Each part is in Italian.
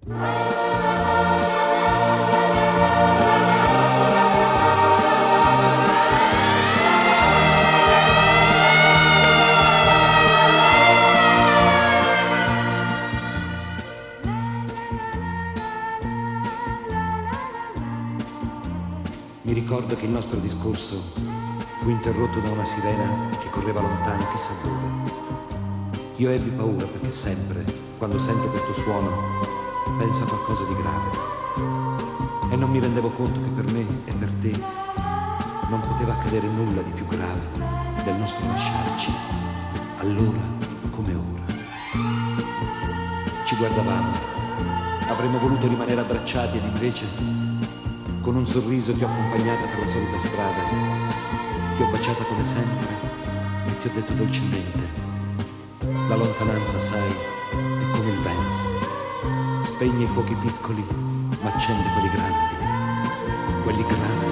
Mi ricordo che il nostro discorso fu interrotto da una sirena che correva lontano chissà dove. Io ebbi paura perché sempre, quando sento questo suono, penso a qualcosa di grave. E non mi rendevo conto che per me e per te non poteva accadere nulla di più grave del nostro lasciarci, allora come ora. Ci guardavamo, avremmo voluto rimanere abbracciati ed invece, con un sorriso ti ho accompagnata per la solita strada, ti ho baciata come sempre e ti ho detto dolcemente: la lontananza, sai, è come il vento, spegne i fuochi piccoli ma accende quelli grandi, quelli grandi.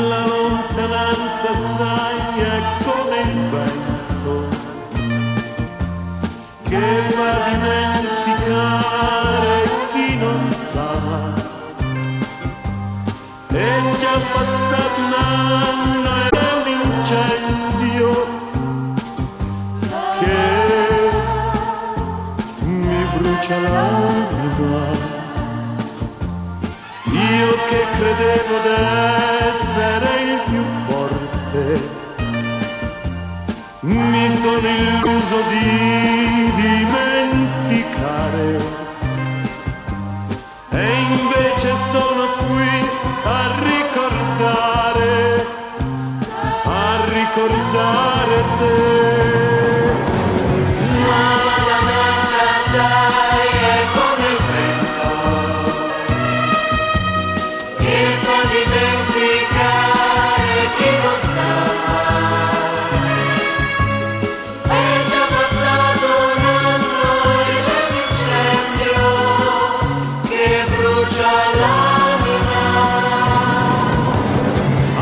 La lontananza, sai, è come il vento che fa dimenticare chi non sa. È già passato un anno ed è un incendio che mi brucia l'anima. Io che credevo d'essere il più forte, mi sono illuso di dimenticare, e invece sono qui a ricordare te. La lontananza, sai, è come il vento che fa dimenticare chi non sa. È già passato un anno ed è un incendio che brucia l'anima.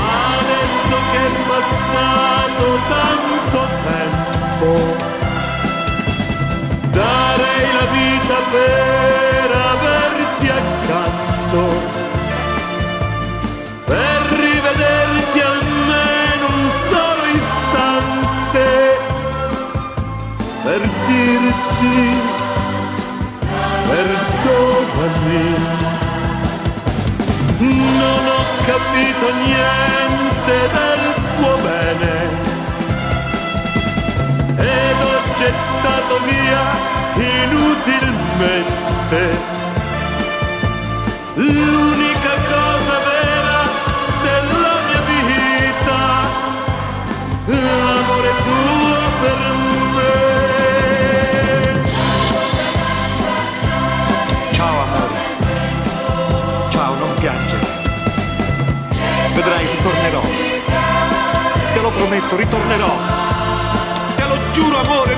Adesso che è passato tanto tempo, darei la vita per averti accanto, per rivederti almeno un solo istante, per dirti perdonami. Non ho capito niente del tuo bene ed ho gettato via inutilmente l'unica cosa vera della mia vita, l'amore tuo per me. Ciao amore, ciao, non piangere. Vedrai, ritornerò. Te lo prometto, ritornerò. Te lo giuro, amore,